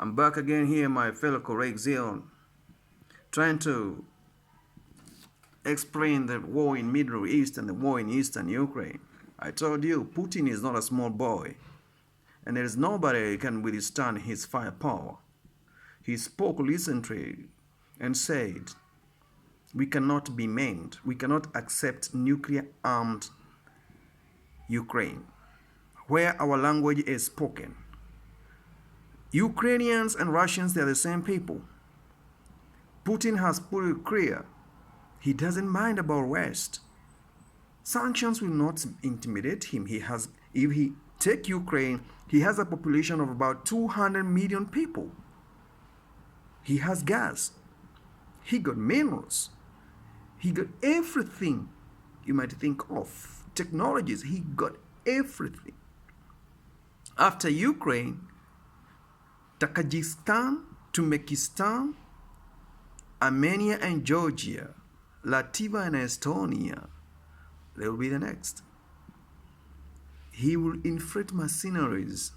I'm back again here, my fellow colleagues here, trying to explain the war in Middle East and the war in Eastern Ukraine. I told you, Putin is not a small boy, and there is nobody who can withstand his firepower. He spoke recently and said, we cannot be maimed. We cannot accept nuclear-armed Ukraine, where our language is spoken. Ukrainians and Russians, they are the same people. Putin has put it clear. He doesn't mind about West. Sanctions will not intimidate him. If he take Ukraine, he has a population of about 200 million people. He has gas. He got minerals. He got everything you might think of. Technologies, he got everything. After Ukraine, Tajikistan, Turkmenistan, Armenia and Georgia, Latvia and Estonia, they will be the next. He will inflate mercenaries,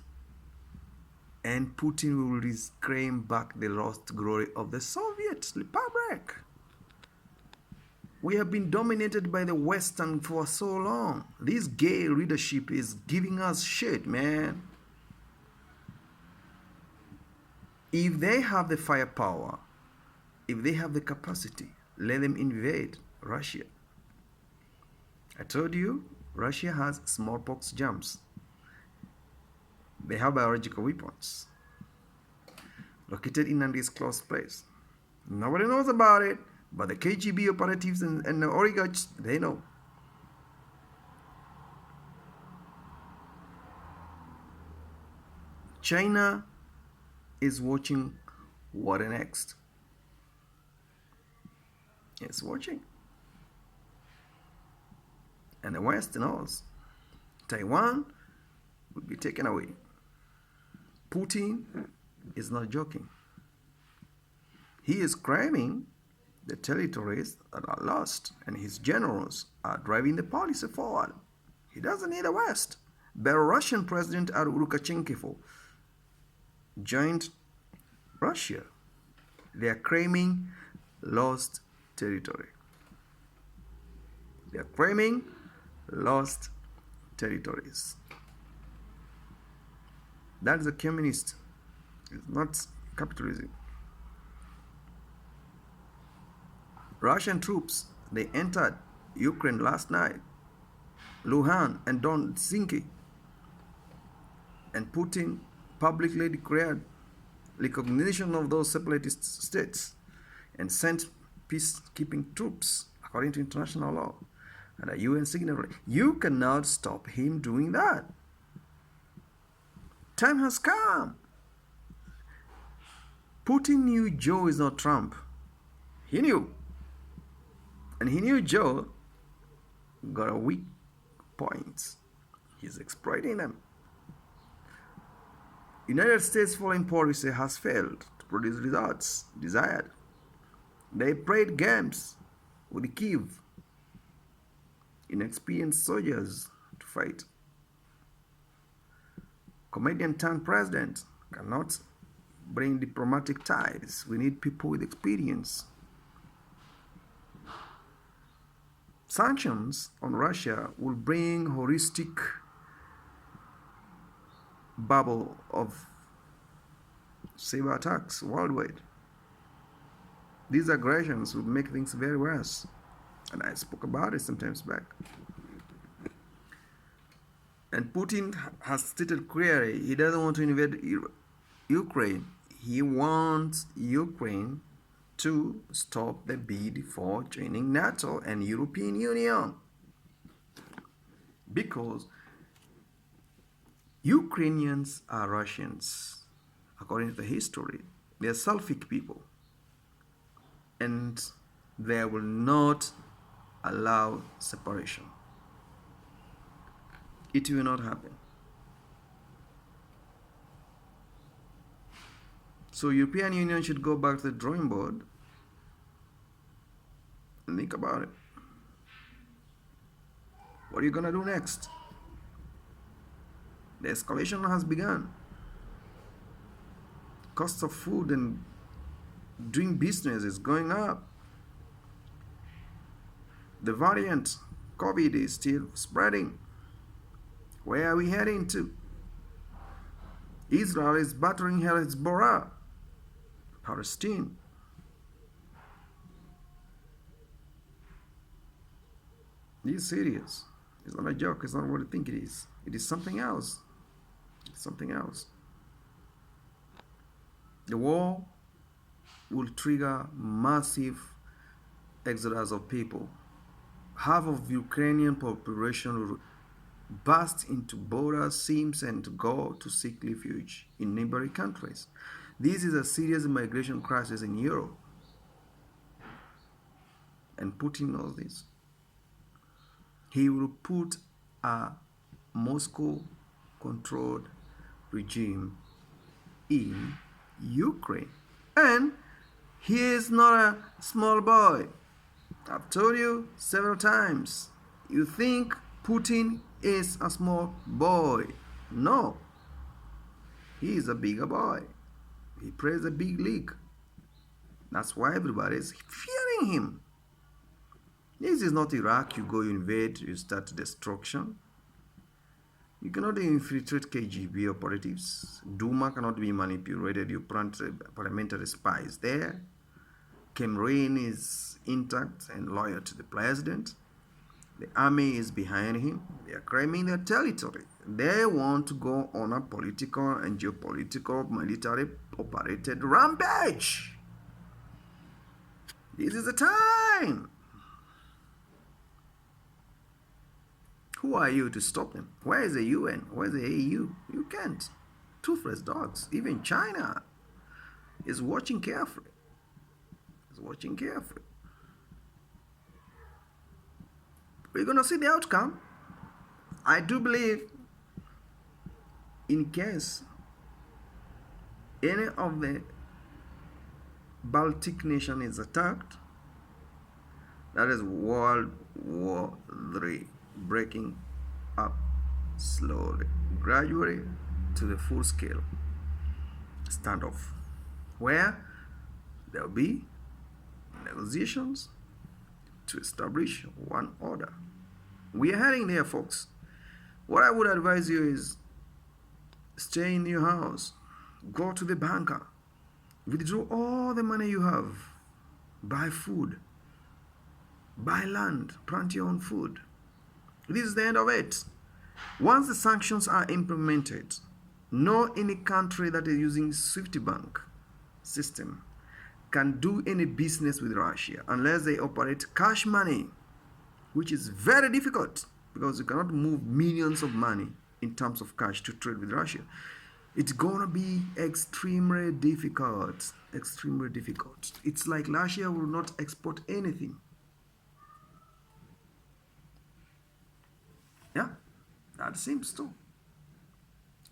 and Putin will reclaim back the lost glory of the Soviet Republic. We have been dominated by the Western for so long. This gay leadership is giving us shit, man. If they have the firepower, if they have the capacity, let them invade Russia. I told you, Russia has smallpox germs. They have biological weapons located in an undisclosed place. Nobody knows about it, but the KGB operatives and the oligarchs, they know. China is watching what next. It's watching. And the West knows. Taiwan will be taken away. Putin is not joking. He is claiming the territories that are lost, and his generals are driving the policy forward. He doesn't need the West. Belarusian President Lukashenko joined Russia. They are claiming lost territory. They are claiming lost territories. That is a communist. It's not capitalism. Russian troops, they entered Ukraine last night, Luhansk and Donetsk, and Putin publicly declared recognition of those separatist states and sent peacekeeping troops according to international law and a UN signatory. You cannot stop him doing that. Time has come. Putin knew Joe is not Trump. He knew. And he knew Joe got a weak points. He's exploiting them. United States foreign policy has failed to produce results desired. They played games with Kiev, inexperienced soldiers to fight. Comedian turned president cannot bring diplomatic ties. We need people with experience. Sanctions on Russia will bring holistic bubble of cyber attacks worldwide. These aggressions will make things very worse, and I spoke about it sometimes back. And Putin has stated clearly he doesn't want to invade Ukraine. He wants Ukraine to stop the bid for joining NATO and European Union, because Ukrainians are Russians, according to the history. They are Slavic people, and they will not allow separation. It will not happen. So European Union should go back to the drawing board and think about it. What are you gonna do next? The escalation has begun. Cost of food and doing business is going up. The variant COVID is still spreading. Where are we heading to? Israel is battering Hezbollah, Palestine. This is serious. It's not a joke. It's not what you think it is. It is something else. It's something else. The war will trigger massive exodus of people. Half of the Ukrainian population will burst into border seams and go to seek refuge in neighboring countries. This is a serious migration crisis in Europe. And Putin knows this. He will put a Moscow-controlled regime in Ukraine. And he is not a small boy. I've told you several times. You think Putin is a small boy. No. He is a bigger boy. He plays a big league. That's why everybody is fearing him. This is not Iraq. You go, you invade, you start destruction. You cannot infiltrate KGB operatives. Duma cannot be manipulated. You plant parliamentary spies there. Kremlin is intact and loyal to the president. The army is behind him. They are claiming their territory. They want to go on a political and geopolitical military operated rampage. This is the time. Who are you to stop them? Where is the UN? Where is the AU? You can't. Toothless dogs. Even China is watching carefully. We're going to see the outcome. I do believe in case any of the Baltic nation is attacked, that is World War III breaking up slowly, gradually to the full-scale standoff, where there will be negotiations to establish one order. We are heading there, folks. What I would advise you is stay in your house, go to the banker, withdraw all the money you have, buy food, buy land, plant your own food. This is the end of it. Once the sanctions are implemented, no any country that is using SWIFT bank system can do any business with Russia unless they operate cash money, which is very difficult because you cannot move millions of money in terms of cash to trade with Russia. It's gonna be extremely difficult. It's like Russia will not export anything. Yeah, that seems too.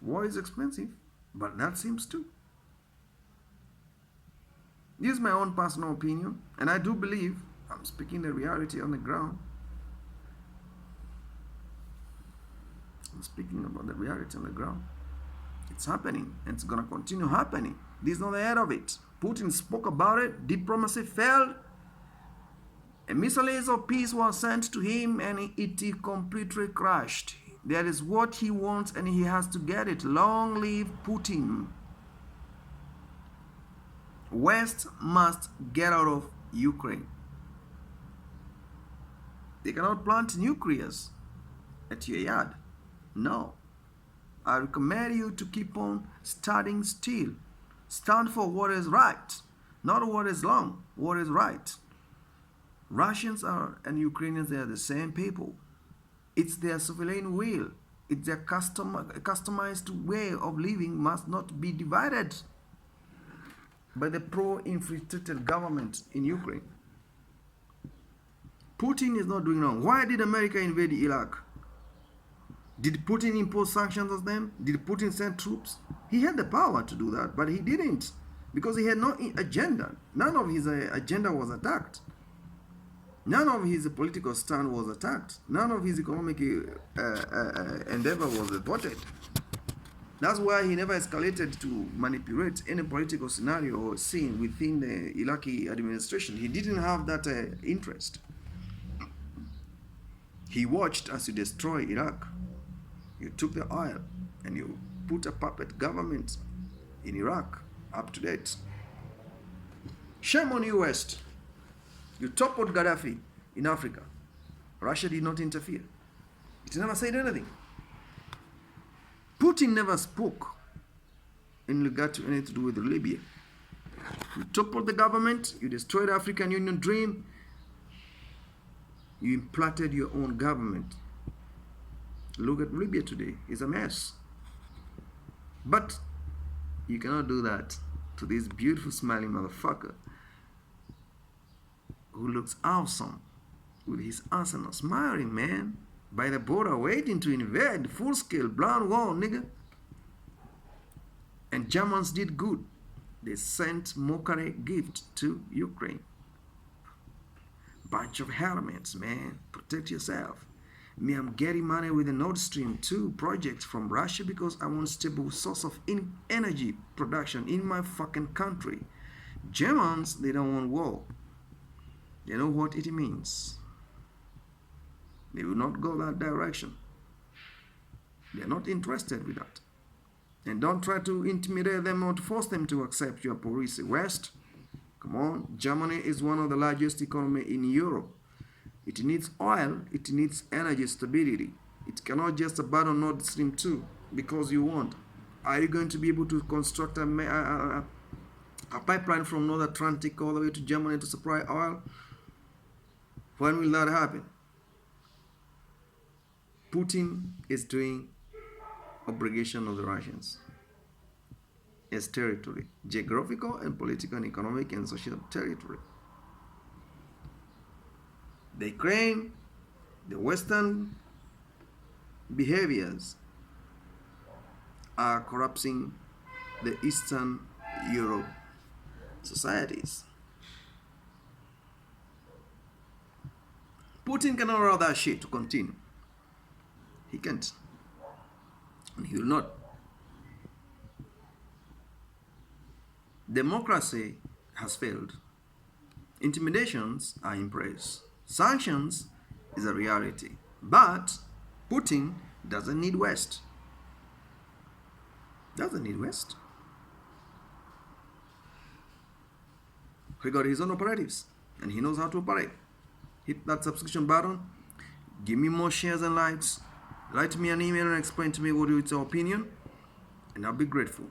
War is expensive, but that seems too. This is my own personal opinion, and I do believe I'm speaking the reality on the ground. I'm speaking about the reality on the ground. It's happening, and it's going to continue happening. This is not the end of it. Putin spoke about it. Diplomacy failed. A missile of peace was sent to him, and it completely crashed. That is what he wants, and he has to get it. Long live Putin. West must get out of Ukraine. They cannot plant nuclears at your yard. No. I recommend you to keep on standing still. Stand for what is right, not what is wrong, what is right. Russians and Ukrainians, they are the same people. It's their sovereign will. It's their customized way of living must not be divided by the pro-infiltrated government in Ukraine. Putin is not doing wrong. Why did America invade Iraq? Did Putin impose sanctions on them? Did Putin send troops? He had the power to do that, but he didn't because he had no agenda. None of his agenda was attacked. None of his political stand was attacked. None of his economic endeavor was thwarted. That's why he never escalated to manipulate any political scenario or scene within the Iraqi administration. He didn't have that interest. He watched as you destroy Iraq. You took the oil and you put a puppet government in Iraq up to date. Shame on you, West. You toppled Gaddafi in Africa. Russia did not interfere. It never said anything. Putin never spoke in regard to anything to do with Libya. You toppled the government, you destroyed the African Union dream, you implanted your own government. Look at Libya today, it's a mess. But you cannot do that to this beautiful smiling motherfucker who looks awesome with his arsenal, smiling, man, by the border waiting to invade, full-scale blood war, nigga. And Germans did good. They sent mockery gift to Ukraine. Bunch of helmets, man. Protect yourself. Me, I'm getting money with the Nord Stream 2 project from Russia because I want stable source of energy production in my fucking country. Germans, they don't want war. They know what it means. They will not go that direction. They are not interested with that. And don't try to intimidate them or to force them to accept your policy. West, come on. Germany is one of the largest economies in Europe. It needs oil. It needs energy stability. It cannot just abandon Nord Stream 2 because you want. Are you going to be able to construct a pipeline from North Atlantic all the way to Germany to supply oil? When will that happen? Putin is doing obligation of the Russians. It's territory, geographical and political and economic and social territory. The Ukraine, the Western behaviors are corrupting the Eastern Europe societies. Putin cannot allow that shit to continue. He can't. And he will not. Democracy has failed. Intimidations are in place. Sanctions is a reality. But Putin doesn't need West. Doesn't need West. He got his own operatives and he knows how to operate. Hit that subscription button. Give me more shares and likes. Write me an email and explain to me what is your opinion, and I'll be grateful.